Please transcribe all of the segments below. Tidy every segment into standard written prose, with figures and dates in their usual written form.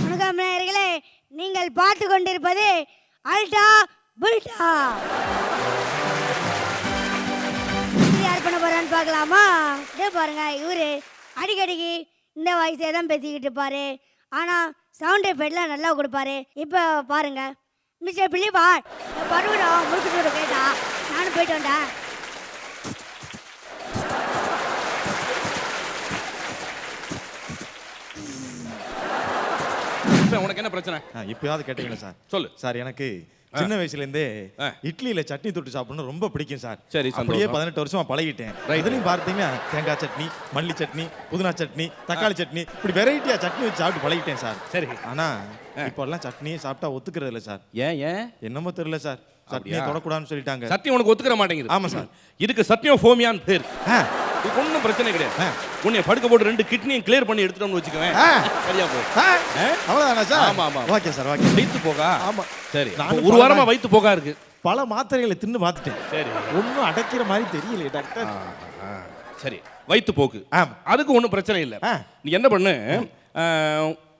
வணக்கம் நேயர்களே, நீங்கள் பார்த்து கொண்டிருப்பது அல்டா புல்டா. யார் பண்ண போறான்னு பார்க்கலாமா? இதே பாருங்க, இவரு அடிக்கடிக்கு இந்த வயசே தான் பேசிக்கிட்டு இருப்பாரு. ஆனா சவுண்ட் எஃபெக்ட்லாம் நல்லா கொடுப்பாரு. இப்போ பாருங்க, மிஸ்டர் பிலிபா பருவம் முடிச்சுட்டு கேட்டா நானும் போயிட்டு வந்தேன். உனக்கு என்ன பிரச்சனை? இப்பயாவது கேட்டீங்களா சார்? சொல்லு சார். எனக்கு சின்ன வயசுல இருந்தே இட்லியில சட்னி தொட்டு சாப்பிடணும் ரொம்ப பிடிக்கும் சார். சரி, அப்படியே 18 வருஷமா பழகிட்டேன். இதுலயும் பார்த்தீங்கன்னா தேங்காய் சட்னி, மல்லி சட்னி, புதினா சட்னி, தக்காளி சட்னி, இப்படி வெரைட்டியா சட்னி வச்சு சாப்பிட்டு பழகிட்டேன் சார். சரி. ஆனா இப்போ எல்லாம் சட்னியே சாப்பிட்டா ஒத்துக்கிறது இல்லை சார். ஏன் என்னமோ தெரியல சார், சட்னியை தொடக்கூடாதுன்னு சொல்லிட்டாங்க. சத்தியம் உனக்கு ஒத்துக்கிற மாட்டேங்குது. ஆமா சார். இதுக்கு சத்தியம் ஃபோமியான்னு பேர். இதுக்கு ஒன்றும் பிரச்சனை கிடையாது. உன்னை படுக்க போட்டு 2 கிட்னியும் கிளியர் பண்ணி எடுத்துட்டோம்னு வச்சுக்கவேன், சரியா போ. அவ்வளவுதானா சார்? ஆமா ஆமா. Okay sir, okay. வயித்து போகா? ஆமா. சரி, ஒரு வாரமா வயித்து போகா இருக்கு. பல மாத்திரைகளை தின்னு பார்த்துட்டேன். சரி, ஒன்றும் அடைக்கிற மாதிரி தெரியல டாக்டர். சரி, வயித்து போக்கு, அதுக்கு ஒன்றும் பிரச்சனை இல்லை. நீ என்ன பண்ணு,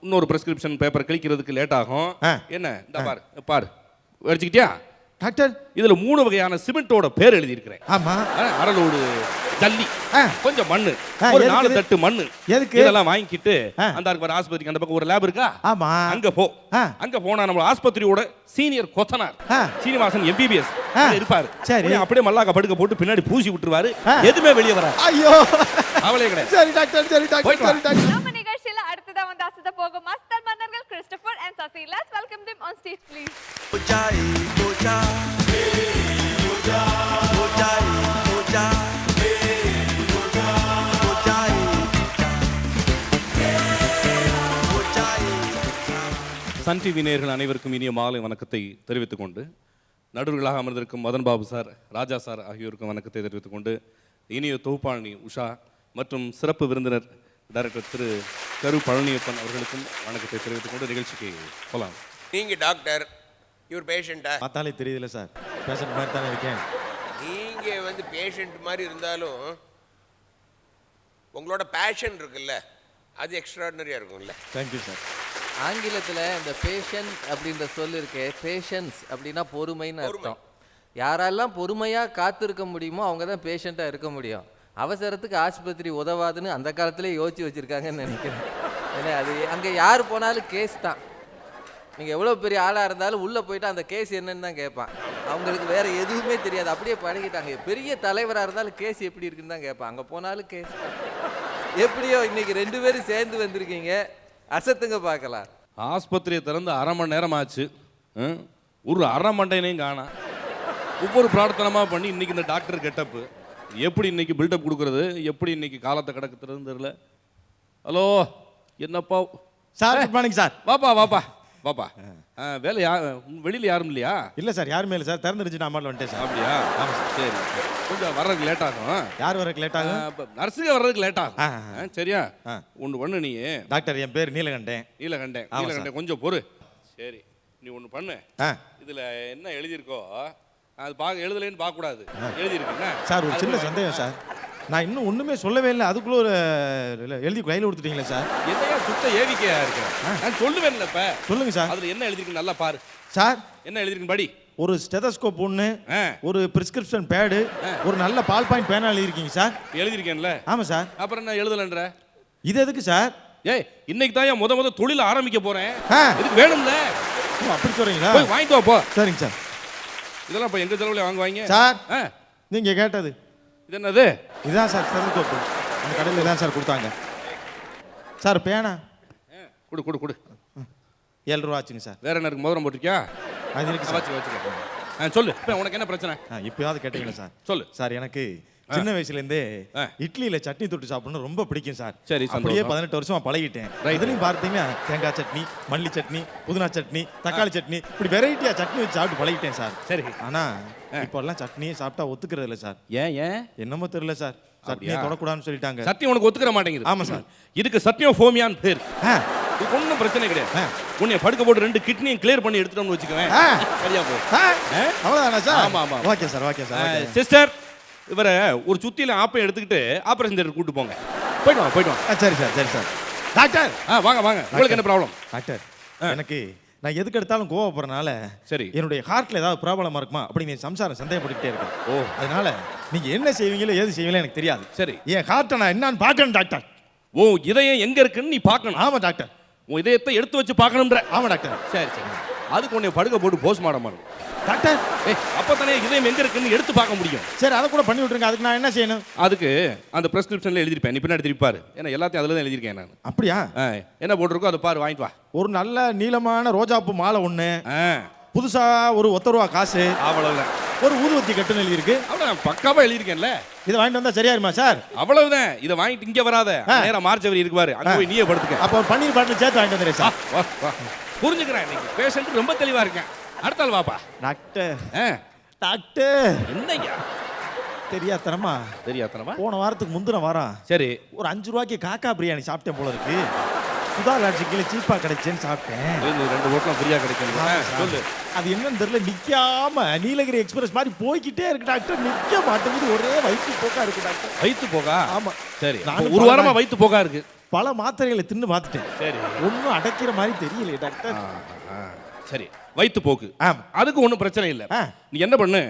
இன்னொரு பிரெஸ்கிரிப்ஷன் பேப்பர் கிழிக்கிறதுக்கு லேட் ஆகும். என்ன இந்த பாரு பாரு வச்சுக்கிட்டியா டாக்டர்? இதுல 3 வகையான சிமெண்டோட பேர் எழுதி இருக்கிறேன். ஆமா. அரலோடு ஜல்லி, கொஞ்சம் மண்ணு, ஒரு 4 தட்டு மண்ணு. எதுக்கு இதெல்லாம் வாங்கிக்கிட்டு அந்த ஆஸ்பத்திரிக்கு அந்த பக்கம் ஒரு லேப் இருக்கா, ஆமா, அங்க போ. அங்க போனா நம்ம ஆஸ்பத்திரியோட சீனியர் கொத்தனார் சீனிவாசன் MBBS இருப்பாரு. சரி, அப்படியே மல்லாக்க படுக்க போட்டு பின்னாடி பூசி விட்டுருவாரு. எதுவுமே வெளியே வராது. ஐயோ, அவளே கிடையாது. சரி டாக்டர், சரி டாக்டர், சரி டாக்டர். நம்ம நிகழ்ச்சியில அடுத்ததா வந்து அசத்த போகும் மாஸ்டர் மன்னர்கள் Christopher and Safi. Let's welcome them on stage please. Ojai, ojai, ojai, ojai, ojai, Sun TV நேயர்கள் அனைவருக்கும் இனிய மாலை வணக்கத்தை தெரிவித்துக் கொண்டு, நடுவர்களாக அமர்ந்திருக்கும் மதன் பாபு சார், ராஜா சார் ஆகியோருக்கும் வணக்கத்தை தெரிவித்துக் கொண்டு, இனிய தொகுப்பாளி உஷா மற்றும் சிறப்பு விருந்தினர் டைரக்டர் திரு கரு பழனியப்பன் அவர்களுக்கும் வணக்கத்தை தெரிவித்துக் கொண்டு நிகழ்ச்சிக்கு போகலாம். நீங்க டாக்டர், இவர் பேஷண்டா? பார்த்தாலே தெரியுதுல்ல சார், பேஷண்ட் மாதிரி தானே இருக்கேன். நீங்க வந்து பேஷண்ட் மாதிரி இருந்தாலும் உங்களோட பேஷன் இருக்குல்ல, அது எக்ஸ்ட்ராடினரியா இருக்கும்ல. Thank you sir. ஆங்கிலத்தில் இந்த பேஷண்ட் அப்படின்ற சொல் இருக்கு. பேஷன்ஸ் அப்படின்னா பொறுமைன்னு அர்த்தம். யாரெல்லாம் பொறுமையாக காத்திருக்க முடியுமோ அவங்க தான் பேஷண்ட்டாக இருக்க முடியும். அவசரத்துக்கு ஆஸ்பத்திரி உதவாதுன்னு அந்த காலத்திலே யோசிச்சு வச்சுருக்காங்கன்னு நினைக்கிறேன். ஏன்னா அது அங்கே யார் போனாலும் கேஸ் தான். நீங்கள் எவ்வளோ பெரிய ஆளாக இருந்தாலும் உள்ளே போயிட்டு அந்த கேஸ் என்னன்னு தான் கேட்பான். அவங்களுக்கு வேறு எதுவுமே தெரியாது, அப்படியே பழகிட்டாங்க. பெரிய தலைவராக இருந்தாலும் கேஸ் எப்படி இருக்குன்னு தான் கேட்பான். அங்கே போனாலும் கேஸ் தான். எப்படியோ இன்னைக்கு 2 பேரும் சேர்ந்து வந்திருக்கீங்க, அசத்துங்க பார்க்கலாம். ஆஸ்பத்திரியை திறந்து 1/2 மணி நேரம் ஆச்சு, ஒரு அரை மண்டையிலையும் காணா. ஒவ்வொரு பிரார்த்தனமாக பண்ணி இன்னைக்கு இந்த டாக்டர் கெட்டப்பு எப்படி இன்னைக்கு பில்டப் கொடுக்கறது, எப்படி இன்னைக்கு காலத்தை கடக்குறதுன்னு தெரியல. ஹலோ, என்னப்பா சார்? Good morning sir. வாப்பா வாப்பா வாப்பா. வேலை வெளியில் யாரும் இல்லையா? இல்லை சார், யாருமே இல்லை சார். திறந்துருச்சு, நான் மாட்டில் வந்துட்டேன் சார். அப்படியா? ஆமாம் சார். சரி, கொஞ்சம் வர்றதுக்கு லேட் ஆகும். யார் வரக்கு லேட் ஆகும்? நர்ஸுங்க வர்றதுக்கு லேட் ஆகும். சரியா? ஒன்று நீ டாக்டர், என் பேர் நீலகண்டன். நீலகண்டன் கொஞ்சம் பொறு. சரி, நீ ஒன்று பண்ணு. இதில் என்ன எழுதியிருக்கோ அது எழுதலைன்னு பார்க்கக்கூடாது. எழுதியிருக்குண்ணா சார், ஒரு சின்ன சந்தேகம் சார். நான் இன்னும் ஒன்றுமே சொல்லவே இல்லை, அதுக்குள்ளே ஒரு எழுதி கையில் கொடுத்துட்டீங்களே சார். என்னையா சுத்த ஏவிக்கையா இருக்கு? நான் சொல்லுவேன்ல. இப்போ சொல்லுங்க சார். அதில் என்ன எழுதிருக்கு நல்லா பாரு சார். என்ன எழுதிருக்கு படி. ஒரு ஸ்டெதஸ்கோப் ஒன்று, ஒரு பிரிஸ்கிரிப்ஷன் பேடு, ஒரு நல்ல பால் பாயிண்ட் பேனா எழுதிருக்கீங்க சார். எழுதிருக்கேன்ல? ஆமாம் சார். அப்புறம் என்ன எழுதலன்ற? இது எதுக்கு சார்? ஏய், இன்னைக்கு தான் முத தொழில் ஆரம்பிக்க போறேன். இதுக்கு வேணும்ல. அப்படி சொல்றீங்களா? போய் வாங்கிட்டு வா போ. சரிங்க சார். இதெல்லாம் இப்போ எங்க செலவுல வாங்குவாங்க சார்? நீங்க கேட்டது இது என்னது? இதுதான் சார் ஸ்டெதஸ்கோப். அந்த கடையில் தான் சார் கொடுத்தாங்க சார். பேனா கொடு கொடு கொடு. 7 ரூபா ஆச்சுங்க சார். வேற என்ன இருக்கு? மோதிரம் போட்டிருக்கியா? அது இருக்கு. வச்சுக்க. சொல்லு, உனக்கு என்ன பிரச்சனை? இப்பயாவது கேட்டீங்களா சார்? சொல்லு சார். எனக்கு சின்ன வயசுல இருந்தே இட்லியில சட்னி தொட்டு சாப்பிடணும் ரொம்ப பிடிக்கும் சார். சரி, அப்படியே 18 வருஷமா பழகிட்டேன். இதுலயும் பார்த்தீங்கன்னா தேங்காய் சட்னி, மல்லி சட்னி, புதினா சட்னி, தக்காளி சட்னி, இப்படி வெரைட்டியா சட்னி வச்சு சாப்பிட்டு பழகிட்டேன் சார். சரி. ஆனா இப்போ எல்லாம் சட்னியே சாப்பிட்டா ஒத்துக்கிறது இல்லை சார். ஏன் என்னமோ தெரியல சார், சட்னியை தொடக்கூடாதுன்னு சொல்லிட்டாங்க. சத்தியம் உனக்கு ஒத்துக்கிற மாட்டேங்குது. ஆமா சார். இதுக்கு சத்தியம் ஃபோமியான்னு பேர். இதுக்கு ஒன்றும் பிரச்சனை கிடையாது. உன்னை படுக்க போட்டு 2 கிட்னியும் கிளியர் பண்ணி எடுத்துட்டோம்னு வச்சுக்கவேன், சரியா போ. அவ்வளவுதானா சார்? ஆமா ஆமா. Okay sir, okay sir. Sister, இவரை ஒரு சுத்தியில ஆப்பை எடுத்துக்கிட்டு ஆபரேஷன் தியேட்டர் கூட்டு போங்க. போயிட்டு வாங்க போயிட்டு வாங்க. சரி சார் சரி சார். டாக்டர் வாங்க வாங்க. உங்களுக்கு என்ன ப்ராப்ளம்? டாக்டர் எனக்கு நான் எதுக்கு எடுத்தாலும் கோவப்படுறதுனால சரி. என்னுடைய ஹார்ட்ல ஏதாவது ப்ராப்ளமா இருக்குமா அப்படின்னு என் சம்சாரம் சந்தேகப்பட்டுக்கிட்டே இருக்கேன். ஓ. அதனால நீங்க என்ன செய்வீங்களோ ஏது செய்வீங்களோ எனக்கு தெரியாது. சரி. என் ஹார்ட்டை நான் என்னன்னு பார்க்கணும் டாக்டர். ஓ இதயம் எங்க இருக்குன்னு நீ பார்க்கணும். ஆமா டாக்டர். உன் இதயத்தை எடுத்து வச்சு பார்க்கணும்ன்ற. ஆமா டாக்டர். சரி சரி. அதுக்கு உன்னை படுக்க போட்டு போஸ்ட்மார்ட்டம் பண்ணணும். டாக்டர் அப்பதானே இதயம் எங்க இருக்குன்னு எடுத்து பார்க்க முடியும். சரி அதை கூட பண்ணி விட்டுருங்க. அதுக்கு நான் என்ன செய்யணும்? அதுக்கு அந்த பிரெஸ்கிரிப்ஷன்ல எழுதிருப்பேன். நீ பின்னாடி திருப்பி பாரு. ஏன்னா எல்லாத்தையும் அதுல தான் எழுதிருக்கேன் நான். அப்படியா? என்ன போட்டிருக்கோ அதை பாரு, வாங்கிட்டு வா. ஒரு நல்ல நீளமான ரோஜாப்பூ மாலை ஒண்ணு, ஆ, புதுசா ஒரு ₹1 காசு, அவ்வளவுதான். ஒரு ஊதுவத்தி கட்டுன்னு எழுதியிருக்கு. அவ்வளவுதான், பக்காவா எழுதிருக்கேன்ல. இதை வாங்கிட்டு வந்தா சரியாயிருமா சார்? அவ்வளவுதான். இதை வாங்கிட்டு இங்க வராத. நேரா மார்ச்சவரி இருக்கு பாரு, அங்க போய் நீயே படுத்துக்க. அப்போ ஒரு பன்னீர் பாட்டில் சேர்த்து வாங்கிட்டு வந்துடுறேன் சார். வா வா. புரிஞ்சுக்கிறேன். இன்னைக்கு பேஷண்ட் ரொம்ப தெளிவா இருக்கேன். அடுத்த ஆள் வாப்பா. டாக்டர் ஆ, டாக்டர் என்னய்யா தெரியாதனமா தெரியாதனமா? போன வாரத்துக்கு முந்தின வாரம் சரி. ஒரு ₹5 காக்கா பிரியாணி சாப்பிட்டேன் போல இருக்கு. சுதா லாட்ஜி கீழே சீப்பா கிடைச்சேன்னு சாப்பிட்டேன். 2 ஓட்டலாம் ஃப்ரீயா கிடைக்கும். சொல்லு. அது என்னன்னு தெரியல, நிக்காம நீலகிரி எக்ஸ்பிரஸ் மாதிரி போய்கிட்டே இருக்கு டாக்டர். நிக்க மாட்டேங்குது, ஒரே வயிற்று போக்கா இருக்கு டாக்டர். வயித்து போகா? ஆமா. சரி. நானும் ஒரு பல வாரமா நாள் வயித்து போகா இருக்கு. பல மாத்திரைகளை தின்னு பார்த்துட்டேன். சரி. ஒன்னும் அடைக்கிற மாதிரி தெரியல டாக்டர். சரி, வயித்து போக்கு. ஆம். அதுக்கு ஒன்றும் பிரச்சனை இல்லை. நீ என்ன பண்ணு,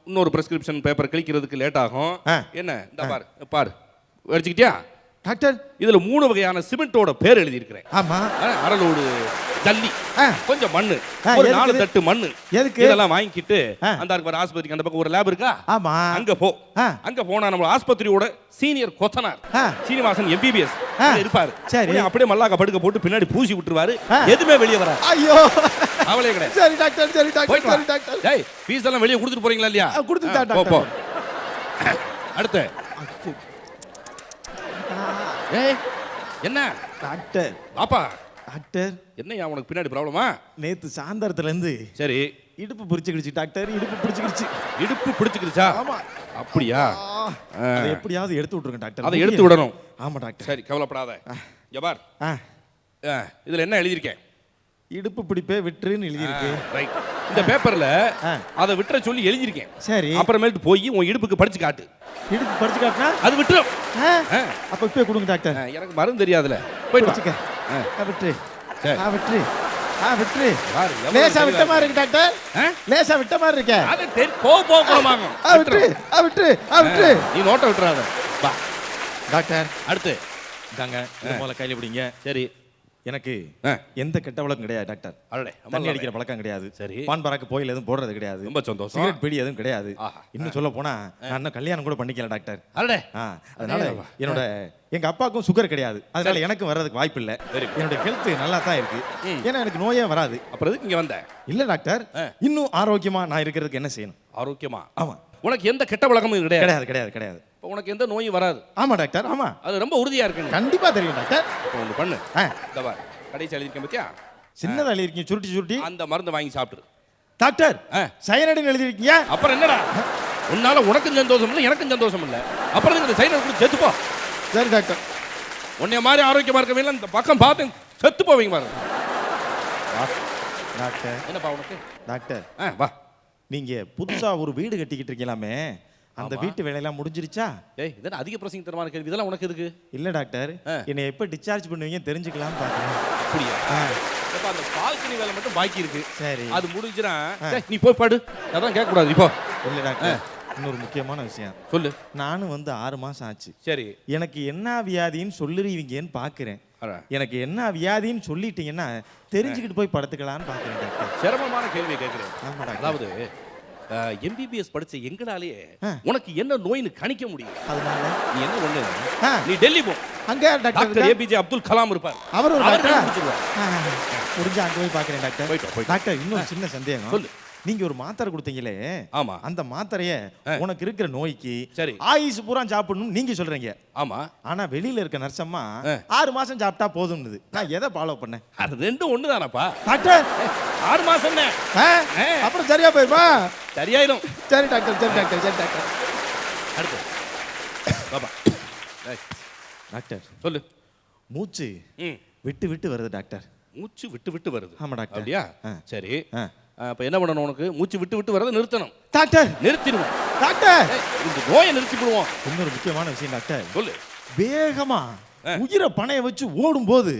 இன்னொரு பிரெஸ்கிரிப்ஷன் பேப்பர் கிழிக்கிறதுக்கு லேட் ஆகும். என்ன இந்த பாரு பாரு, வச்சுக்கிட்டியா டாக்டர்? இதுல 3 வகையான சிமெண்டோட பேர் எழுதியிருக்கிறேன். ஆமா. அரலோடு ஜல்லி, கொஞ்சம் மண்ணு, ஒரு 4 தட்டு மண்ணு. எதுக்கு? இதெல்லாம் வாங்கிக்கிட்டு அந்த ஒரு ஆஸ்பத்திரிக்கு அந்த பக்கம் ஒரு லேப் இருக்கா, ஆமா, அங்க போ. அங்க போனா நம்ம ஆஸ்பத்திரியோட சீனியர் கொத்தனார் சீனிவாசன் MBBS இருப்பாரு. சரி. அப்படியே மல்லாக்க படுக்க போட்டு பின்னாடி பூசி விட்டுருவாரு. எதுவுமே வெளியே வராது. ஐயோ, அவளே கிடையாது. சரி டாக்டர் சரி டாக்டர் சரி டாக்டர். டேய், ஃபீஸ் எல்லாம் வெளியே கொடுத்துட்டு போறீங்களா இல்லையா? கொடுத்துட்டா போ போ. டாக்டர். அடுத்து. ஏய் என்ன டாக்டர் பாப்பா, டாக்டர் என்னய்யா உனக்கு பின்னாடி ப்ராப்ளமா? நேத்து சாயந்தரத்துல இருந்து சரி. இடுப்பு பிடிச்சிக்கிடுச்சு டாக்டர். இடுப்பு பிடிச்சிக்கிடுச்சு. இடுப்பு பிடிச்சிக்கிடுச்சா? ஆமா. அப்படியா? அதை எப்படியாவது எடுத்து விட்டுருங்க டாக்டர். அதை எடுத்து விடணும். ஆமா டாக்டர். சரி, கவலைப்படாத. ஜபார், இதுல என்ன எழுதியிருக்கேன்? இடுப்பு பிடிப்பே விட்டுருன்னு எழுதியிருக்கு. ரைட். இந்த பேப்பர்ல அதை விட்டுற சொல்லி எழுதியிருக்கேன். சரி. அப்புறமேட்டு போய் உன் இடுப்புக்கு படிச்சு காட்டு. இடுப்பு படிச்சு காட்டினா அது விட்டுரும். அப்ப இப்பவே கொடுங்க டாக்டர். எனக்கு மருந்து தெரியாதுல. போய் படிச்சுக்க. விட்டுரு. சரி. விட்டுரு. விட்டுரு. பாரு, எவ்வளவு லேசா விட்ட தெளிவா மாதிரி இருக்கு டாக்டர். லேசா விட்ட மாதிரி இருக்க. அது போகணும். விட்டுரு. விட்டுரு. விட்டுரு. நீ நோட்ட விட்டுறாத. வா டாக்டர். அடுத்து. தாங்க இந்த முதல்ல கையில பிடிங்க. சரி. எனக்கு எந்த கெட்ட பழக்கம் கிடையாது டாக்டர். அடடே, தண்ணி அடிக்கிற பழக்கம் கிடையாது. சரி. பான் பராக்கு போயில் எதுவும் போடுறது கிடையாது. ரொம்ப சந்தோஷம். சிகரெட் பீடி எதுவும் கிடையாது. ஆஹா. இன்னும் சொல்ல போனா நான் இன்னும் கல்யாணம் கூட பண்ணிக்கல டாக்டர். அடடே. அதனால என்னோட எங்க அப்பாவுக்கும் சுகர் கிடையாது. அதனால எனக்கு வர்றதுக்கு வாய்ப்பு இல்ல. என்னோட ஹெல்த் நல்லா தான் இருக்கு. ஏன்னா எனக்கு நோயே வராது. அப்புறம் எதுக்கு இங்க வந்த? இல்ல டாக்டர், இன்னும் ஆரோக்கியமா நான் இருக்கிறதுக்கு என்ன செய்யணும்? ஆரோக்கியமா? ஆமா. உனக்கு எந்த கெட்ட பழக்கமும் கிடையாது? கிடையாது கிடையாது கிடையாது. உனக்கு எந்த நோயும் வராது? ஆமா டாக்டர். ஆமா. அது ரொம்ப உறுதியா இருக்கு. கண்டிப்பா தெரியும் டாக்டர். ஒன்று பண்ணு. இந்த பாரு, கடைசி எழுதிருக்கேன் பத்தியா? சின்னதா எழுதிருக்கீங்க, சுருட்டி சுருட்டி. அந்த மருந்து வாங்கி சாப்பிட்டு டாக்டர். சயனைடுன்னு எழுதிருக்கீங்க. அப்புறம் என்னடா, உன்னால உனக்கும் சந்தோஷம் இல்லை, எனக்கும் சந்தோஷம் இல்லை. அப்புறம் இந்த சைனல் கூட செத்து போ. சரி டாக்டர். உன்னைய மாதிரி ஆரோக்கியமா இருக்கவே இல்லை. இந்த பக்கம் பார்த்து செத்து போவீங்க பாருங்க. டாக்டர். என்னப்பா உனக்கு? டாக்டர் வா. நீங்க புதுசா ஒரு வீடு கட்டிக்கிட்டு இருக்கீங்களாமே, அந்த வீட்டு வேலையெல்லாம் முடிஞ்சிருச்சா? ஏய், இதெல்லாம் அதிக பிரசங்க தரமான கேள்வி. இதெல்லாம் உனக்கு எதுக்கு? இல்ல டாக்டர், என்னை எப்ப டிஸ்சார்ஜ் பண்ணுவீங்க தெரிஞ்சுக்கலாம் பாக்குறேன். அப்படியா? அப்ப அந்த பால்கனி வேலை மட்டும் பாக்கி இருக்கு. சரி. அது முடிஞ்சினா நீ போய் படு. அதான் கேட்க கூடாது இப்போ. இல்ல டாக்டர், இன்னொரு முக்கியமான விஷயம் சொல்லு. நானும் வந்து 6 மாசம் ஆச்சு. சரி. எனக்கு என்ன வியாதின்னு சொல்லுறீங்கன்னு பாக்குறேன். எனக்கு என்ன வியாதின்னு சொல்லிட்டீங்கன்னா தெரிஞ்சுக்கிட்டு போய் படுத்துக்கலான்னு பாக்குறேன் டாக்டர். சிரமமான கேள்வியை கேட்கிறேன். ஆமா டாக்டர். அதாவது MBBS படிச்ச எங்களாலேயே உனக்கு என்ன நோயின்னு கணிக்க முடியும். அதனால நீ என்ன ஒண்ணு, நீ டெல்லி போ. அங்க டாக்டர் APJ அப்துல் கலாம் இருப்பார். அவர் ஒரு டாக்டர். கண்டுபிடிச்சிருவார். முடிஞ்சா அங்க போய் பாக்குறேன் டாக்டர். போய்ட்டு. டாக்டர், இன்னொரு சின்ன சந்தேகம். சொல்லு. நீங்க ஒரு மாத்திரை கொடுத்தீங்களே, ஆமா, அந்த மாத்திரைய உனக்கு இருக்கிற நோய்க்கு சரி ஆயுசு பூரா சாப்பிடணும் நீங்க சொல்றீங்க. ஆமா. ஆனா வெளியில இருக்க நர்சம்மா 6 மாசம் சாப்பிட்டா போதும்னுது. நான் எதை ஃபாலோ பண்ணேன்? அது ரெண்டும் ஒண்ணுதானப்பா டாக்டர். 6 மாசம் என்ன? அப்புறம் சரியா போயிருமா? சரியாயிடும். சரி டாக்டர். சரி டாக்டர். சரி டாக்டர். அடுத்து பாபா. டாக்டர் சொல்லு. மூச்சு விட்டு விட்டு வருது டாக்டர். மூச்சு விட்டு விட்டு வருது? ஆமா டாக்டர். அப்படியா? சரி. அப்ப என்ன பண்ணணும்? உனக்கு மூச்சு விட்டு விட்டு வரதை நிறுத்தணும் டாக்டர். நிறுத்திடுவோம் டாக்டர். இந்த நோயை நிறுத்திடுவோம். இன்னொரு முக்கியமான விஷயம் டாக்டர். சொல்லு. வேகமா உயிரை பணைய வச்சு ஓடும்போது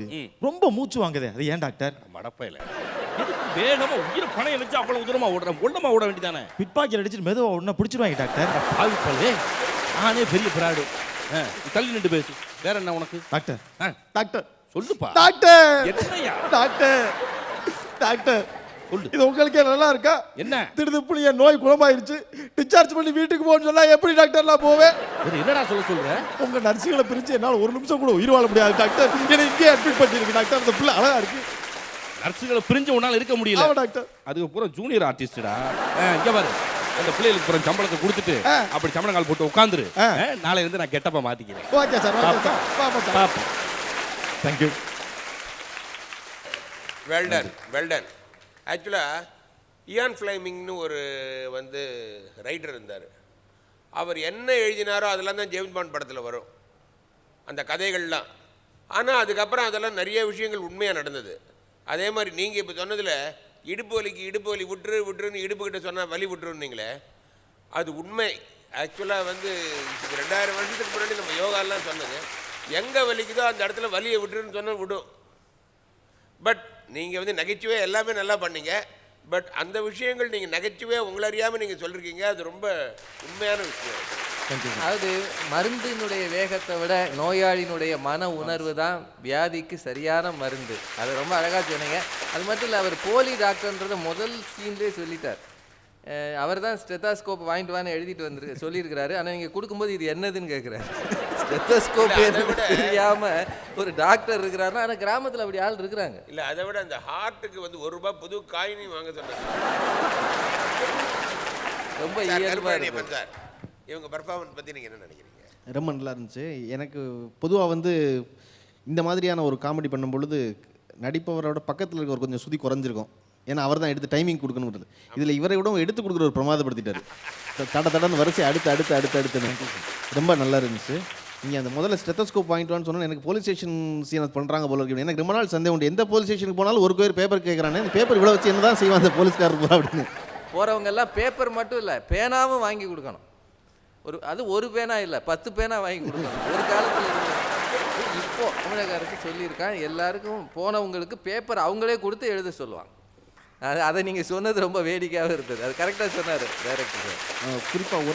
ரொம்ப மூச்சு வாங்குதே, அது ஏன் டாக்டர்? மடப்பையில வேகமா உயிரை பணைய வச்சு அவ்வளவு தூரமா ஒண்ணமா ஓட வேண்டியதானே? பிட்பாக்கெட் அடிச்சுட்டு மெதுவா உடனே பிடிச்சிருவாங்க டாக்டர். பாவிப்பல்லே நானே பெரிய பிராடு. தள்ளி நின்று பேசு. வேற என்ன உனக்கு? டாக்டர் ஆ, டாக்டர் சொல்லுப்பா. டாக்டர் என்னய்யா? டாக்டர் டாக்டர் சொல்லு. இது உங்களுக்கே நல்லா இருக்கா? என்ன? திருதுப்புளி என் நோய் குணமாயிருச்சு, டிஸ்சார்ஜ் பண்ணி வீட்டுக்கு போன்னு சொன்னா எப்படி டாக்டர் நான் போவேன்? வேற என்னடா சொல்ற? உங்க நர்ஸுகளை பிரிச்சு என்னால ஒரு நிமிஷம் கூட உயிர் வாழ முடியாது டாக்டர். என்னை இங்கே அட்மிட் பண்ணிருக்கு டாக்டர். அந்த புள்ள அழகா இருக்கு. நர்ஸுகளை பிரிஞ்சு உன்னால இருக்க முடியல. ஆமா டாக்டர். அதுக்கு பூரா ஜூனியர் ஆர்டிஸ்டா. இங்க பாரு, அந்த பிள்ளைகளுக்கு பூரா சம்பளத்தை கொடுத்துட்டு அப்படி சம்பளங்கால் போட்டு உட்காந்துரு. நாளைல இருந்து நான் கெட்டப்ப மாத்திக்கிறேன். Okay sir, okay sir. பாப்பா சார். Thank you. வெல்டன். ஆக்சுவலாக இயான் ஃப்ளைமிங்னு ஒரு வந்து ரைட்டர் இருந்தார். அவர் என்ன எழுதினாரோ அதெல்லாம் தான் ஜேம்ஸ் பாண்ட் படத்தில் வரும், அந்த கதைகள்லாம். ஆனால் அதுக்கப்புறம் அதெல்லாம் நிறைய விஷயங்கள் உண்மையாக நடந்தது. அதே மாதிரி நீங்கள் இப்போ சொன்னதில் இடுப்பு வலி விட்டுருன்னு இடுப்புக்கிட்ட சொன்னால் வலி விட்டுருன்னீங்களே, அது உண்மை. ஆக்சுவலாக வந்து 2000 வருஷத்துக்கு முன்னாடி நம்ம யோகாலாம் சொன்னது, எங்கே வலிக்குதோ அந்த இடத்துல வலியை விட்டுருன்னு சொன்னால் விடும். பட் நீங்கள் வந்து நகைச்சுவை எல்லாமே நல்லா பண்ணீங்க. பட் அந்த விஷயங்கள் நீங்கள் நகைச்சுவையாக உங்களை அறியாமல் நீங்கள் சொல்லியிருக்கீங்க, அது ரொம்ப உண்மையான விஷயம். அதாவது மருந்தினுடைய வேகத்தை விட நோயாளியினுடைய மன உணர்வு தான் வியாதிக்கு சரியான மருந்து. அது ரொம்ப அழகாக சொன்னீங்க. அது மட்டும் இல்லை, அவர் போலி டாக்டர்ன்றதை முதல் சீன்லேயே சொல்லிட்டார். அவர் தான் ஸ்டெத்தாஸ்கோப் வாங்கிட்டு வான்னு எழுதிட்டு சொல்லியிருக்கிறாரு. ஆனால் நீங்கள் கொடுக்கும்போது இது என்னதுன்னு கேட்குறாரு. ஸ்டெத்தஸ்கோப் தெரியாமல் ஒரு டாக்டர் இருக்கிறாருன்னா, ஆனால் கிராமத்தில் அப்படி ஆள் இருக்கிறாங்க. இல்லை, அதை விட அந்த ஹார்ட்டுக்கு வந்து ₹1 புது காயினி வாங்க சொன்னாங்க. ரொம்ப இயல்பாக இருக்கு சார். இவங்க பர்ஃபார்மன்ஸ் பற்றி நீங்கள் என்ன நினைக்கிறீங்க? ரொம்ப நல்லா இருந்துச்சு. எனக்கு பொதுவாக வந்து இந்த மாதிரியான ஒரு காமெடி பண்ணும் பொழுது நடிப்பவரோட பக்கத்தில் இருக்க ஒரு கொஞ்சம் சுதி குறைஞ்சிருக்கும். ஏன்னா அவர் தான் எடுத்து டைமிங் கொடுக்கணுங்கிறது. இதில் இவரை விட எடுத்து கொடுக்குற ஒரு பிரமாதப்படுத்திட்டார். தடன்னு வரிசை அடுத்து ரொம்ப நல்லா இருந்துச்சு. நீங்கள் அந்த முதல்ல ஸ்டெத்தஸ்கோப் வாங்கிட்டு வான்னு சொன்னால் எனக்கு போலீஸ் ஸ்டேஷன் சீனை பண்ணுறாங்க போல இருக்கு. எனக்கு ரொம்ப நாள் சந்தேகம் உண்டு, எந்த போலீஸ் ஸ்டேஷனுக்கு போனாலும் ஒரு பேர் பேப்பர் கேட்குறானே, இந்த பேப்பர் இவ்வளோ வச்சு என்ன தான் செய்வான் அந்த போலீஸ்காரர் போகிறா அப்படின்னு. போகிறவங்க எல்லாம் பேப்பர் மட்டும் இல்லை, பேனாவும் வாங்கி கொடுக்கணும். ஒரு பேனா இல்லை, 10 பேனா வாங்கி கொடுக்கணும். ஒரு காலத்தில் இருந்து இப்போ தமிழக அரசு சொல்லியிருக்கான், எல்லாருக்கும் போனவங்களுக்கு பேப்பர் அவங்களே கொடுத்து எழுத சொல்லுவாங்க. அதை நீங்கள் சொன்னது ரொம்ப வேடிக்கையாக இருந்தது. அது கரெக்டாக சொன்னார் டைரக்டர் சார். குறிப்பாக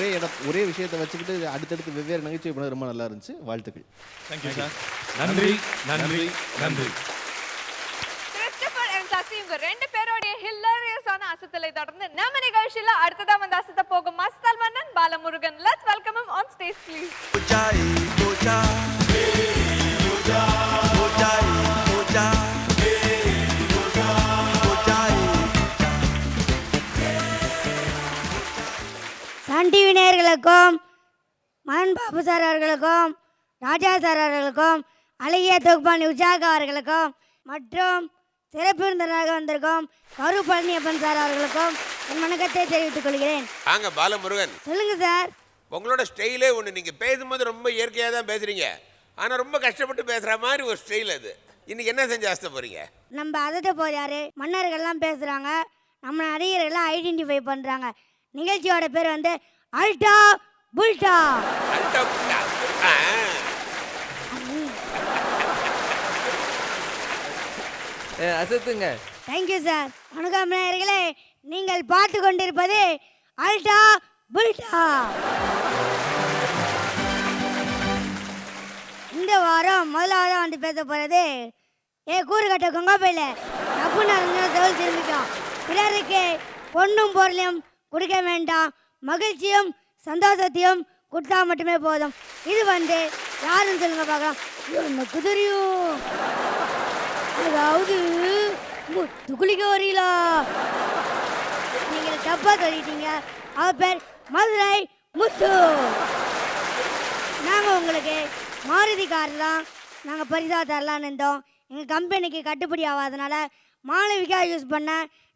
ஒரே விஷயத்தை வச்சுக்கிட்டு அடுத்தடுத்து வெவ்வேறு நகைச்சுவை பண்ணது ரொம்ப நல்லா இருந்துச்சு. வாழ்த்துக்கள். Thank you sir. நன்றி நன்றி நன்றி. கிறிஸ்டோபர் அண்ட் சசி, உங்க 2 பேரோடைய ஹில்லரியஸான அசத்தலை தொடர்ந்து நம்ம நிகழ்ச்சியில அடுத்ததா வந்து அசத்த போகும் மஸ்தல் மன்னன் Balamurugan. Let's welcome him on stage please. Sun TV நேயர்களுக்கும் மதன் பாபு சார் அவர்களுக்கும் ராஜா சார் அவர்களுக்கும் அழகிய தொகுப்பாளி உஷாகா அவர்களுக்கும் மற்றும் சிறப்பு விருந்தினராக வந்திருக்கும் கரு பழனியப்பன் சார் அவர்களுக்கும் என் வணக்கத்தை தெரிவித்துக் கொள்கிறேன். வாங்க பாலமுருகன். சொல்லுங்க சார். உங்களோட ஸ்டைலே ஒன்று, நீங்கள் பேசும்போது ரொம்ப இயற்கையாக தான் பேசுகிறீங்க, ஆனால் ரொம்ப கஷ்டப்பட்டு பேசுகிற மாதிரி ஒரு ஸ்டைல் அது. இன்னைக்கு என்ன செஞ்சு ஆசை போகிறீங்க? நம்ம அதட்ட போறாரு, மன்னர்கள்லாம் பேசுகிறாங்க, நம்ம நடிகர்கள்லாம் ஐடென்டிஃபை பண்ணுறாங்க. நிகழ்ச்சியோட பேர் வந்து அல்டா புல்டா. அல்டா புல்டா. அசத்துங்க. Thank you sir. வணக்கம் நேயர்களே, நீங்கள் பார்த்து கொண்டிருப்பது அல்டா புல்டா. இந்த வாரம் முதலாவதாக வந்து பேச போகிறது கூறு கட்ட கொங்கப்பையில் தப்பு நடந்தால் தோல் திரும்பிக்கும். பிறருக்கு பொண்ணும் பொருளையும் கொடுக்க வேண்டாம், மகிழ்ச்சியும் சந்தோஷத்தையும் கொடுத்தா மட்டுமே போதும். இது வந்து யாருன்னு சொல்லுங்க பார்க்கலாம். எனக்கு தெரியும், அதாவது துக்குளிக்க வரீங்களா? நீங்கள் தப்பா சொல்லிட்டீங்க. அவர் பேர் மதுரை முத்து. நாங்கள் உங்களுக்கு மாருதி கார் தான் நாங்கள் பரிசா தரலான்னு இருந்தோம். எங்கள் கம்பெனிக்கு கட்டுப்படி ஆகாதனால மாளவிகா யூஸ் பண்ண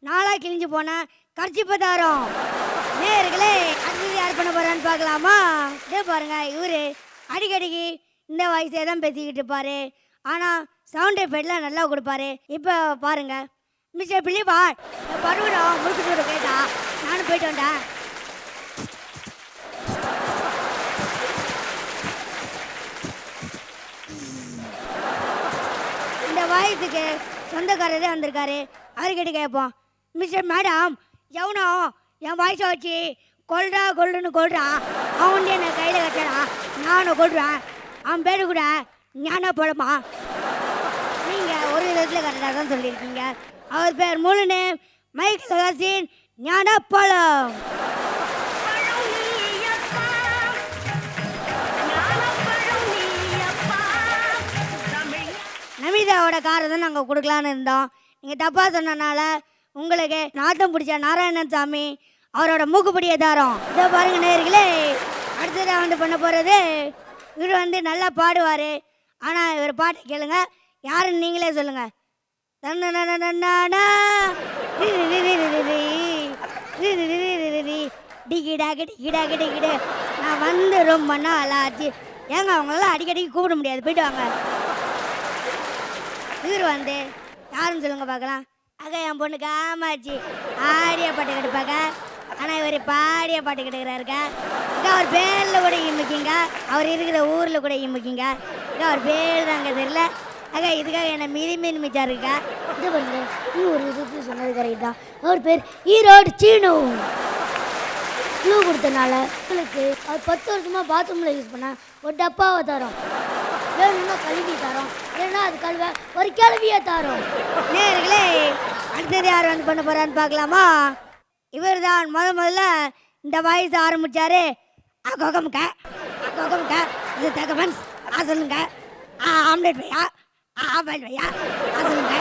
நாளாக கிழிஞ்சு போன கர்ச்சிப்பை தரோம். நேயர்களே, அடுத்தது யார் பண்ண போகிறான்னு பார்க்கலாமா? இதே பாருங்க, இவர் அடிக்கடிக்கு இந்த வயசே தான் பேசிக்கிட்டு இருப்பார், ஆனால் சவுண்ட் எஃபெக்ட்லாம் நல்லா கொடுப்பாரு. இப்போ பாருங்க, மிஸ்டர் பிள்ளைபாட் பருவம் முடிச்சுட்டு கேட்டா நானும் போயிட்டு வந்தேன். வாய்ஸுக்கு சொந்தக்காரரே வந்திருக்காரு. அவர்கிட்ட கேட்போம். மிஸ்டர் மேடம், எவனோ என் வாய்ஸை வச்சு கொல்லுன்னு கொள்றான். அவன் என்னை கையில் கட்டுறான், நானும் கொள்றேன். அவன் பேரு கூட ஞான பழமா. நீங்கள் ஒரு விதத்தில் கரெக்டாக தான் சொல்லியிருக்கீங்க. அவர் பேர் முழு நேம் மைக்கேல் ஹசீன் ஞானப்பழம். நமிதாவோட காரை தான் நாங்கள் கொடுக்கலான்னு இருந்தோம். நீங்கள் தப்பாக சொன்னனால உங்களுக்கு நாத்தம் பிடிச்ச நாராயணன் சாமி அவரோட மூக்குப்பிடியை தரோம். இதை பாருங்க நேயர்களே, அடுத்ததாக வந்து பண்ண போகிறது இவர் வந்து நல்லா பாடுவார். ஆனால் இவர் பாட்டை கேளுங்க, யாருன்னு நீங்களே சொல்லுங்கள். டிகிடாக்கு நான் வந்து ரொம்ப நாள் ஆச்சு. ஏங்க அவங்களெல்லாம் அடிக்கடிக்கு கூப்பிட முடியாது, போயிட்டு வாங்க. இவர் வந்து யாருன்னு சொல்லுங்க பார்க்கலாம். அக்கா என் பொண்ணு காமாச்சு ஆடிய பாட்டு கெடுப்பாங்க. ஆனால் இவர் பாடிய பாட்டு கெடுக்கிறாருக்க. அக்கா அவர் பேரில் கூட இம்மிக்கிங்க, அவர் இருக்கிற ஊரில் கூட இம்மிக்கிங்க. அக்கா அவர் பேர் தாங்க தெரியல. அக்கா இதுக்காக என்னை மீன் மிச்சா இருக்கா. இது பண்ணுங்க, நீ ஒரு விதத்தில் சொன்னது கரெக்ட் தான். அவர் பேர் ஈரோடு சீனு. க்ளூ கொடுத்தனால உங்களுக்கு அவர் 10 வருஷமாக பாத்ரூமில் யூஸ் பண்ண ஒரு டப்பாவை தரோம். வேணும்னா கழுவி தரோம், ஏன்னா அது கழுவ ஒரு கிளவியை தரோம். நேர்களே, அடுத்தது யார் வந்து பண்ண போறான்னு பார்க்கலாமா? இவர் தான் முதல்ல இந்த வாய்ஸ் ஆரம்பிச்சாரு. அகோகம்க இது தகவன்ஸ் சொல்லுங்க. ஆம்லெட் வையா, ஆவல் வையா சொல்லுங்க.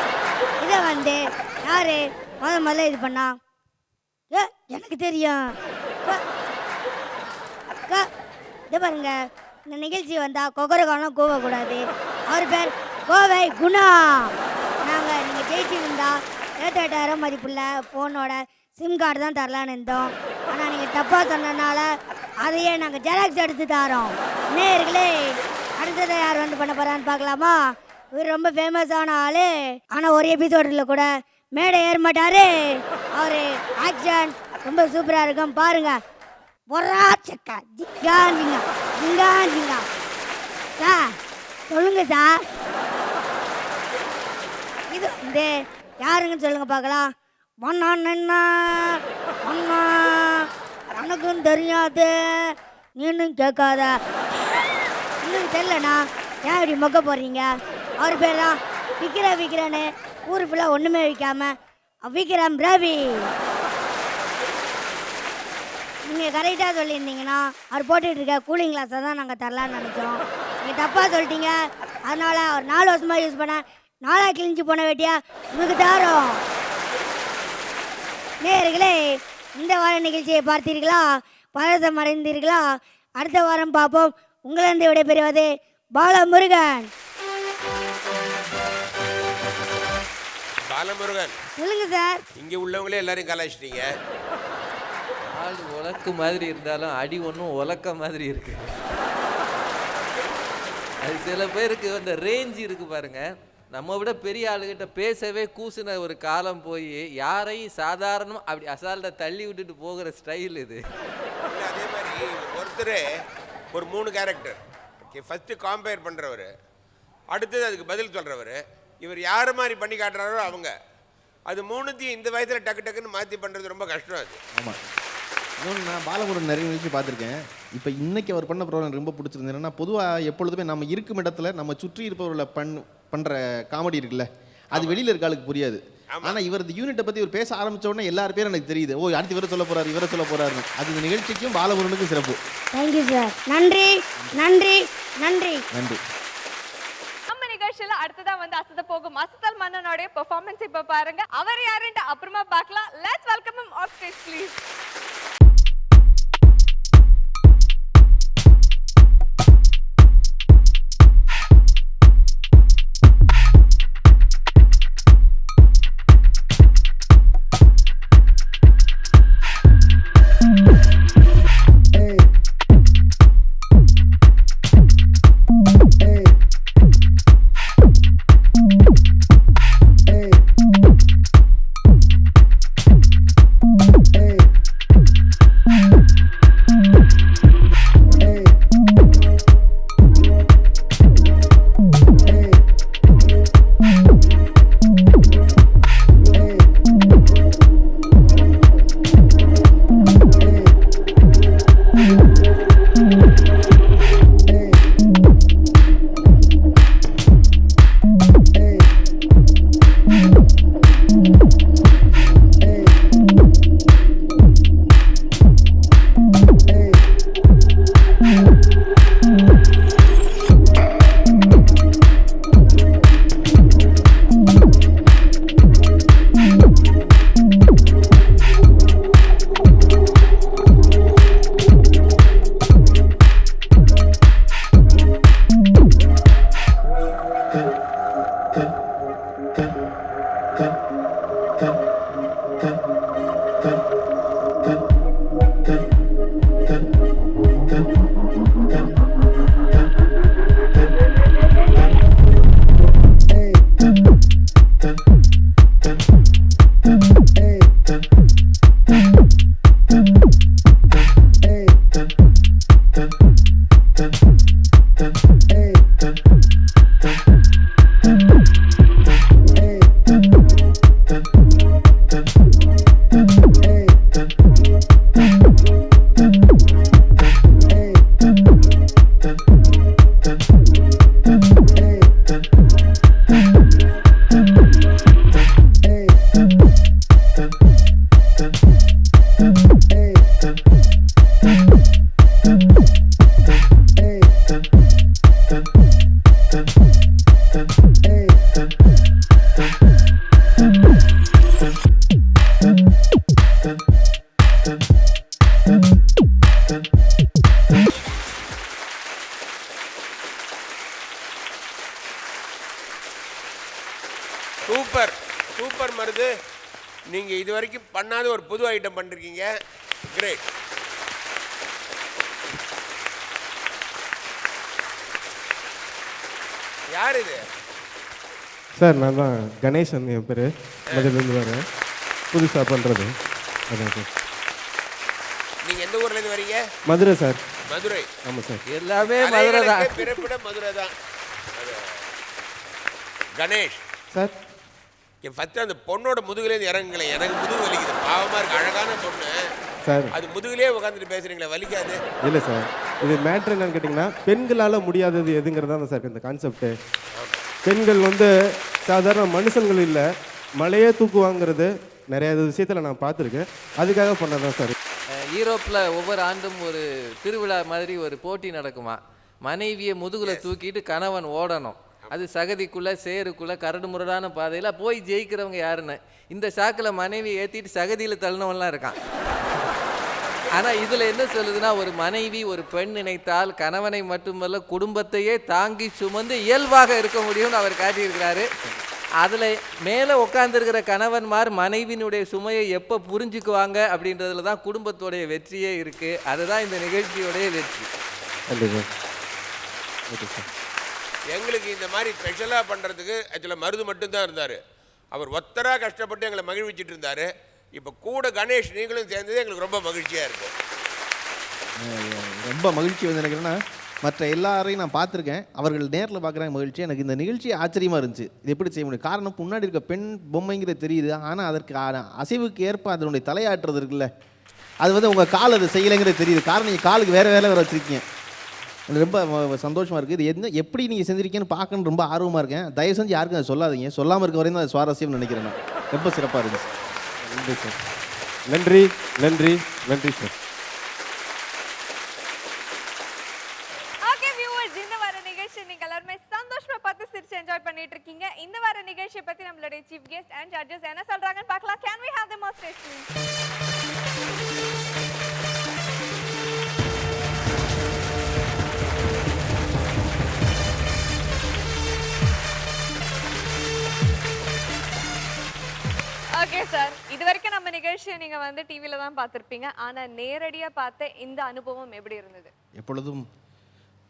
இதை வந்து யாரு முதல்ல இது பண்ணா? எனக்கு தெரியும். இதை பாருங்க, இந்த நிகழ்ச்சி வந்தால் கொக்கரகாலம் கூவக்கூடாது. அவர் பேர் கோவை குணா. நாங்கள் நீங்கள் ஜெயிச்சிருந்தா 8,000 மதிப்புள்ள ஃபோனோட சிம் கார்டு தான் தரலான்னு இருந்தோம். ஆனால் நீங்கள் தப்பாக சொன்னனால அதையே நாங்கள் ஜெராக்ஸ் எடுத்து தரோம். நேர்களே, அடுத்ததை யார் வந்து பண்ண போகிறான்னு பார்க்கலாமா? இவர் ரொம்ப ஃபேமஸான ஆள். ஆனால் ஒரு எபிசோடில் கூட மேடை ஏற மாட்டார். அவர் ஆக்ஷன் ரொம்ப சூப்பராக இருக்கும், பாருங்க. பொறாச்சக்கா ஜிங்கா சார் சொல்லுங்க சார். இது வந்து யாருங்கன்னு சொல்லுங்க பார்க்கலாம். எனக்கும் தெரியாது, நீனும் கேட்காத. இன்னும் தெரியலண்ணா, ஏன் இப்படி மொக்க போடுறீங்க? அவர் பேர் தான் விற்கிறேன்னு ஊர் ஃபுல்லாக ஒன்றுமே விற்காம விக்ரம் ரவி. நீங்கள் கரெக்டாக சொல்லியிருந்தீங்கன்னா அவர் போட்டுட்டு இருக்க கூலிங் கிளாஸை தான் நாங்கள் தரலான்னு நினச்சோம். நீங்கள் தப்பாக சொல்லிட்டீங்க. அதனால் அவர் 4 வருஷமாக யூஸ் பண்ண 4 கிழிஞ்சு போன வேட்டியா உங்களுக்கு தரோம். நேயர்களே, இந்த வார நிகழ்ச்சியை பார்த்தீர்களா? பரவசம் அடைந்தீர்களா? அடுத்த வாரம் பார்ப்போம். உங்களிருந்து விடைபெறுவது பாலமுருகன். பாலமுருகன் சொல்லுங்க சார். இங்கே உள்ளவங்களே எல்லாரையும் கலாய்ச்சிட்டீங்க. ஆள் உலக்கு மாதிரி இருந்தாலும் அடி ஒன்றும் உலக்க மாதிரி இருக்கு. அது சில பேருக்கு அந்த ரேஞ்ச் இருக்கு பாருங்க. நம்ம விட பெரிய ஆளுகிட்ட பேசவே கூசுன ஒரு காலம் போய் யாரையும் சாதாரணமாக அப்படி அசால்ட்டை தள்ளி விட்டுட்டு போகிற ஸ்டைல் இது. அதே மாதிரி ஒருத்தர் ஒரு 3 கேரக்டர். ஓகே, ஃபஸ்ட்டு காம்பேர் பண்ணுறவர், அடுத்தது அதுக்கு பதில் சொல்கிறவர், இவர் யார் மாதிரி பண்ணி காட்டுறாரோ அவங்க. அது 3த்தையும் இந்த வயசில் டக்குன்னு மாற்றி பண்ணுறது ரொம்ப கஷ்டம். அது ஆமாம். இன்னொன்று, நான் பாலமுருகன் நிறைய நிகழ்ச்சி பார்த்துருக்கேன். இப்போ இன்னைக்கு அவர் பண்ண ப்ரோக்ராம் ரொம்ப பிடிச்சிருந்தது. என்னன்னா, பொதுவாக எப்பொழுதுமே நம்ம இருக்கும் இடத்துல நம்ம சுற்றி இருப்பவர்களை பண்ணுற காமெடி இருக்குல்ல, அது வெளியில் இருக்க ஆளுக்கு புரியாது. ஆனால் இவர் இந்த யூனிட்டை பற்றி இவர் பேச ஆரம்பித்த உடனே எல்லார் பேரும் எனக்கு தெரியுது. ஓ, அடுத்து இவரை சொல்ல போகிறாரு. அது இந்த நிகழ்ச்சிக்கும் பாலமுருகனுக்கும் சிறப்பு. Thank you sir. நன்றி நன்றி நன்றி நன்றி. நம்ம நிகழ்ச்சியில அடுத்ததா வந்து அசத்த போகும் அசத்தல் மன்னனோட பெர்ஃபார்மன்ஸ் இப்ப பாருங்க. அவர் யாருன்னு அப்புறமா பார்க்கலாம். Let's welcome him on stage please. Super super Marudhu. நீங்க இது வரைக்கும் பண்ணாத ஒரு புது ஐட்டம் பண்ணிருக்கீங்க. கிரேட். யார் இது? சார் நான் தான் கணேசன், என் பேர். மதுரையிலேருந்து வரேன், புதுசாக பண்ணுறது. அதான் சார். நீங்க எந்த ஊர்ல இருந்து வரீங்க? மதுரை சார். மதுரை. ஆமாம் சார். எல்லாமே மதுரை தான். பிறப்பிடம் மதுரை தான். கணேஷ் சார் என் ஃபஸ்ட்டு அந்த பொண்ணோட முதுகுலேருந்து இறங்குங்களே. எனக்கு முதுகு வலிக்குது. பாவமாக இருக்கு. அழகான பொண்ணு சார். அது முதுகுலேயே உட்காந்துட்டு பேசுறீங்களே, வலிக்காது? இல்லை சார், இது மேட்ரு என்னன்னு கேட்டிங்கன்னா, பெண்களால் முடியாதது எதுங்கிறது தான் சார் இந்த கான்செப்ட்டு. பெண்கள் சாதாரண மனுஷங்கள் இல்லை, மலையே தூக்குவாங்கிறது நிறைய விஷயத்தில் நான் பார்த்துருக்கேன். அதுக்காக பண்ணதான் சார். யூரோப்பில் ஒவ்வொரு ஆண்டும் ஒரு திருவிழா மாதிரி ஒரு போட்டி நடக்குமா. மனைவியை முதுகுல தூக்கிட்டு கணவன் ஓடணும். அது சகதிக்குள்ளே சேருக்குள்ளே கரடு முரடான பாதையில் போய் ஜெயிக்கிறவங்க யாருன்னு இந்த சாக்கில் மனைவியை ஏற்றிட்டு சகதியில் தள்ளினவன்லாம் இருக்கான். ஆனால் இதில் என்ன சொல்லுதுன்னா, ஒரு மனைவி ஒரு பெண் நினைத்தால் கணவனை மட்டுமல்ல குடும்பத்தையே தாங்கி சுமந்து இயல்பாக இருக்க முடியும்னு அவர் காட்டியிருக்கிறாரு. அதில் மேலே உட்காந்துருக்கிற கணவன்மார் மனைவியினுடைய சுமையை எப்போ புரிஞ்சுக்குவாங்க அப்படின்றதுல தான் குடும்பத்தோடைய வெற்றியே இருக்குது. அதுதான் இந்த நிகழ்ச்சியோடைய வெற்றி. நன்றி சார். Okay sir. எங்களுக்கு இந்த மாதிரி ஸ்பெஷலாக பண்ணுறதுக்கு ஆக்சுவலாக மருது மட்டும்தான் இருந்தார். அவர் ஒத்தராக கஷ்டப்பட்டு எங்களை மகிழ்விச்சிட்டு இருந்தார். இப்போ கூட கணேஷ் நீங்களும் சேர்ந்தது எங்களுக்கு ரொம்ப மகிழ்ச்சியாக இருக்கும். ரொம்ப மகிழ்ச்சி எனக்கு என்னன்னா, மற்ற எல்லாரையும் நான் பார்த்துருக்கேன், அவர்கள் நேரில் பார்க்குறாங்க மகிழ்ச்சி. எனக்கு இந்த நிகழ்ச்சி ஆச்சரியமாக இருந்துச்சு. இது எப்படி செய்ய முடியும்? காரணம், முன்னாடி இருக்க பெண் பொம்மைங்கிறது தெரியுது, ஆனால் அதற்கு அசைவுக்கு ஏற்ப அதனுடைய தலையாட்டுறது இருக்குல்ல, அது உங்கள் கால் அது செய்யலைங்கிறது தெரியுது. காரணம், நீங்கள் காலுக்கு வேறு வேலை வேறு வச்சுருக்கீங்க. எனக்கு ரொம்ப சந்தோஷமாக இருக்குது. இது எப்படி நீங்கள் செஞ்சுருக்கீங்கன்னு பார்க்கணுன்னு ரொம்ப ஆர்வமாக இருக்கேன். தயவு செஞ்சு யாருக்கும் அதை சொல்லாதீங்க. சொல்லாமல் இருக்க வரையும் தான் அது சுவாரஸ்யம்னு நினைக்கிறேன். நான் ரொம்ப சிறப்பாக இருந்துச்சு. நன்றி சார். நன்றி நன்றி நன்றி சார். ஓகே வியூவர்ஸ், இந்த வார நிகழ்ச்சி நீங்க எல்லாரும் சந்தோஷமா பார்த்து சிரிச்சு என்ஜாய் பண்ணிட்டு இருக்கீங்க. இந்த வார நிகழ்ச்சியை பத்தி நம்மளுடைய சீஃப் கெஸ்ட் அண்ட் ஜட்ஜஸ் என்ன சொல்றாங்கன்னு பார்க்கலாம். Can we have them on stage please? Okay sir, இது வரைக்கும் நம்ம நிகழ்ச்சியை நீங்க டிவில தான் பார்த்திருப்பீங்க. ஆனா நேரடியா பார்த்த இந்த அனுபவம் எப்படி இருந்தது? எப்பொழுதும்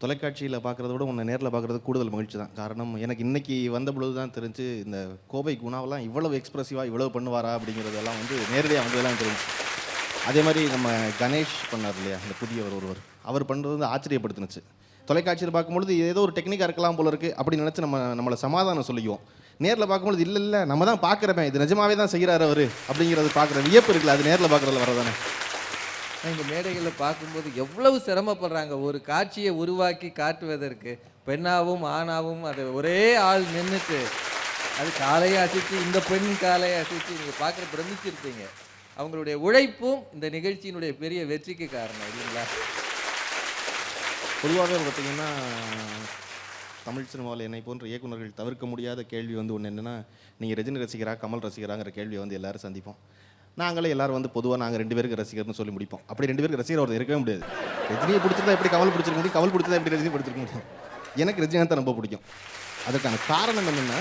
தொலைக்காட்சியில் பார்க்குறத விட உன்னை நேரில் பார்க்குறது கூடுதல் மகிழ்ச்சி தான். காரணம், எனக்கு இன்றைக்கி வந்த பொழுது தான் தெரிஞ்சு இந்த கோவை குணாவெல்லாம் இவ்வளவு எக்ஸ்ப்ரெசிவாக இவ்வளவு பண்ணுவாரா அப்படிங்கிறதெல்லாம் நேரடியாக வந்ததெல்லாம் தெரிஞ்சு. அதே மாதிரி நம்ம கணேஷ் பண்ணார் இல்லையா, இந்த புதியவர் ஒருவர், அவர் பண்ணுறது ஆச்சரியப்படுத்துனுச்சு. தொலைக்காட்சியில் பார்க்கும்பொழுது ஏதோ ஒரு டெக்னிக்காக இருக்கலாம் போல இருக்குது அப்படின்னு நினச்சி நம்மளை சமாதானம் சொல்லிக்குவோம். நேரில் பார்க்கும்பொழுது இல்லை நம்ம தான் பார்க்குறப்பேன், இது நிஜமாவே தான் செய்கிறாரு அவர் அப்படிங்கிறது பார்க்குற வியப்பு இருக்குல்ல, அது நேரில் பார்க்குறதுல வரதானே. இந்த மேடைகளில் பார்க்கும்போது எவ்வளவு சிரமப்படுறாங்க ஒரு காட்சியை உருவாக்கி காட்டுவதற்கு. பெண்ணாவும் ஆணாவும் அது ஒரே ஆள் நின்றுட்டு அது காலையை அசைச்சு, இந்த பெண் காலையை அசைச்சு நீங்கள் பார்க்குற பிரமிச்சிருப்பீங்க. அவங்களுடைய உழைப்பும் இந்த நிகழ்ச்சியினுடைய பெரிய வெற்றிக்கு காரணம் இல்லைங்களா? பொதுவாகவே பார்த்தீங்கன்னா, தமிழ் சினிமாவில் என்னை போன்ற இயக்குநர்கள் தவிர்க்க முடியாத கேள்வி ஒன்று என்னென்னா, நீங்கள் ரஜினி ரசிகரா கமல் ரசிகராங்கிற கேள்வியை எல்லோரும் சந்திப்போம். நாங்களே எல்லோரும் பொதுவாக நாங்கள் 2 பேருக்கு ரசிகர்னு சொல்லி முடிப்போம். அப்படி 2 பேருக்கு ரசிகர் ஒருத்தர் இருக்கவே முடியாது. ரஜினியை பிடிச்சிருந்தா எப்படி கமல் பிடிச்சிருக்க முடியும், கமல் பிடிச்சதா எப்படி ரஜினி பிடிச்சிருக்க முடியும். எனக்கு ரஜினிகாந்த் ரொம்ப பிடிக்கும். அதற்கான காரணம் என்னென்னா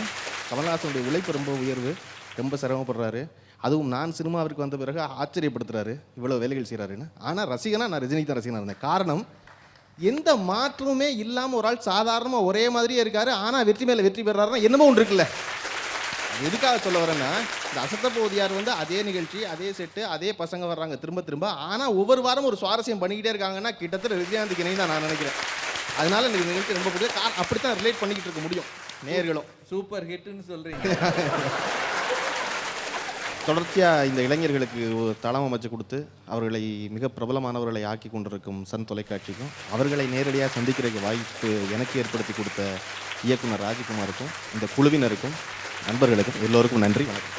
கமல்ஹாசனுடைய உழைப்பு ரொம்ப உயர்வு, ரொம்ப சிரமப்படுறாரு. அதுவும் நான் சினிமாவிற்கு வந்த பிறகு ஆச்சரியப்படுத்துறாரு, இவ்வளோ வேலைகள் செய்கிறாருன்னு. ஆனால் ரசிகனா நான் ரஜினிக்கு தான் ரசிகனாக இருந்தேன். காரணம், எந்த மாற்றமுமே இல்லாமல் ஒரு ஆள் சாதாரணமாக ஒரே மாதிரியே இருக்காரு, ஆனால் வெற்றி மேலே வெற்றி பெறாருன்னா என்னமோ ஒன்று இருக்குல்ல. எதுக்காக சொல்ல வரேன்னா, இந்த அசத்த போதியார் வந்து அதே நிகழ்ச்சி, அதே செட்டு, அதே பசங்க வர்றாங்க திரும்ப திரும்ப. ஆனால் ஒவ்வொரு வாரம் ஒரு சுவாரஸ்யம் பண்ணிக்கிட்டே இருக்காங்கன்னா கிட்டத்தட்ட விஜயகாந்த் இணை தான் நான் நினைக்கிறேன். அதனால இந்த நிகழ்ச்சி ரொம்ப பிடிக்கும். அப்படித்தான் ரிலேட் பண்ணிக்கிட்டு இருக்க முடியும் நேயர்களும். சூப்பர் ஹிட்னு சொல்றீங்க. தொடர்ச்சியாக இந்த இளைஞர்களுக்கு ஒரு தளம் அமைச்சு கொடுத்து அவர்களை மிக பிரபலமானவர்களை ஆக்கி கொண்டிருக்கும் சன் தொலைக்காட்சிக்கும், அவர்களை நேரடியாக சந்திக்கிற வாய்ப்பு எனக்கு ஏற்படுத்தி கொடுத்த இயக்குனர் ராஜ்குமாருக்கும், இந்த குழுவினருக்கும், நண்பர்களுக்கும் எல்லோருக்கும் நன்றி, வணக்கம்.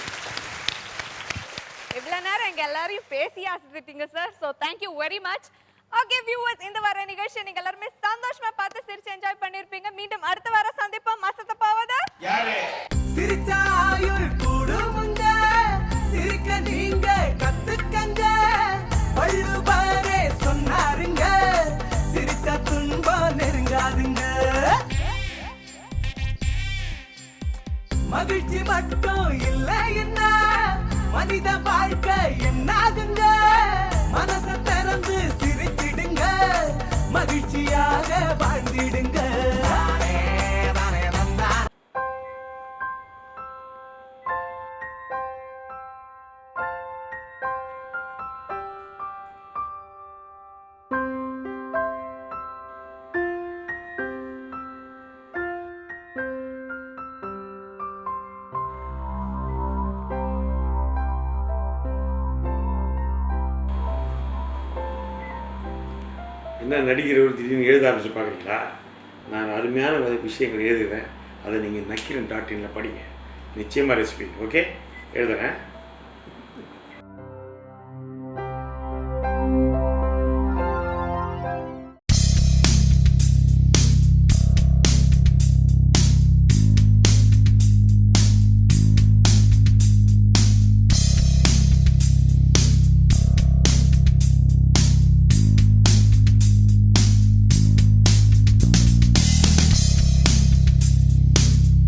இவ்வளவு நேரம் எங்க எல்லாரையும் பேசி ஆசிட்டீங்க sir. So thank you very much. Okay viewers, இந்த வார நிகழ்ச்சியை நீங்க எல்லாருமே சந்தோஷமா பார்த்து சிரிச்சு என்ஜாய் பண்ணிருப்பீங்க. மீண்டும் அடுத்த வாரம் சந்திப்போம். மசத்த போவதா சிரிச்சாயுள் கூடுமுங்க, சிரிக்க நீங்க கத்துக்கங்க. வள்ளுவரே சொன்னாருங்க, சிரிச்சா துன்பம் நெருங்காதுங்க. மகிழ்ச்சி மட்டும் இல்லை என்ன, மனித வாழ்க்கை என்னாகுங்க. மனச திறந்து சிரிச்சிடுங்க, மகிழ்ச்சியாக வாழ்ந்திடுங்க. என்ன நடிகர் திடீர்னு எழுத ஆரம்பிச்சு பார்க்குறீங்களா? நான் அருமையான விஷயங்கள் எழுதுகிறேன். அதை நீங்கள் நக்கீரன்.in படிங்க. நிச்சயமாக ரெசிபி ஓகே எழுதுகிறேன்.